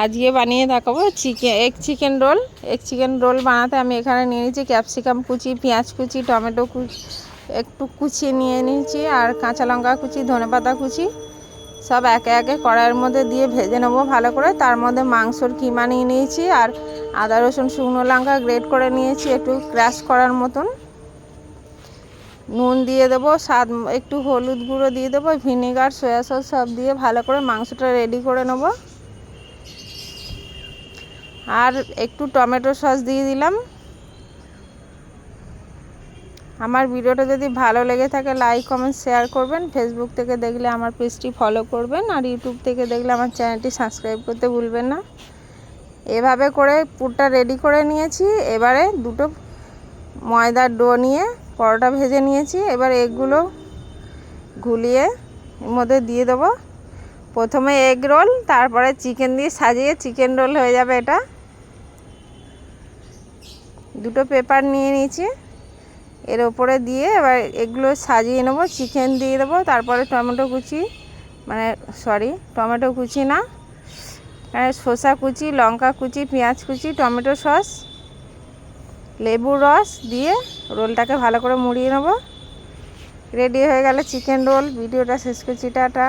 আজকে বানিয়ে দেখাবো egg chicken roll. Egg chicken roll বানাতে আমি এখানে নিয়ে নিয়েছি ক্যাপসিকাম কুচি, পেঁয়াজ কুচি, টমেটো কুচি একটু কুচিয়ে নিয়ে নিয়েছি, আর কাঁচা লঙ্কা কুচি, ধনেপাতা কুচি সব একে একে কড়াইয়ের মধ্যে দিয়ে ভেজে নেবো ভালো করে। তার মধ্যে মাংসর কিমা নিয়ে নিয়েছি, আর আদা রসুন শুকনো লঙ্কা গ্রেট করে নিয়েছি একটু ক্রাশ করার মতন। নুন দিয়ে দেবো, স্বাদ একটু হলুদ গুঁড়ো দিয়ে দেবো, ভিনেগার, সয়া সস সব দিয়ে ভালো করে মাংসটা রেডি করে নেবো। আর একটু টমেটো সস দিয়ে দিলাম। আমার ভিডিওটা যদি ভালো লেগে থাকে লাইক কমেন্ট শেয়ার করবেন। ফেসবুক থেকে দেখলে আমার পেজটি ফলো করবেন, আর ইউটিউব থেকে দেখলে আমার চ্যানেলটি সাবস্ক্রাইব করতে ভুলবেন না। এভাবে করে পুরটা রেডি করে নিয়েছি। এবারে দুটো ময়দার ডো নিয়ে পরোটা ভেজে নিয়েছি। এবার এগগুলো ঘুলিয়ে এর মধ্যে দিয়ে দেবো। প্রথমে এগ রোল, তারপরে চিকেন দিয়ে সাজিয়ে চিকেন রোল হয়ে যাবে এটা। দুটো পেপার নিয়ে নিয়েছি, এর ওপরে দিয়ে এবার এগুলো সাজিয়ে নেবো। চিকেন দিয়ে দেবো, তারপরে টমেটো কুচি, টমেটো কুচি না, শসা কুচি, লঙ্কা কুচি, পেঁয়াজ কুচি, টমেটো সস, লেবুর রস দিয়ে রোলটাকে ভালো করে মুড়িয়ে নেবো। রেডি হয়ে গেলে চিকেন রোল। ভিডিওটা শেষ করছি, টাটা।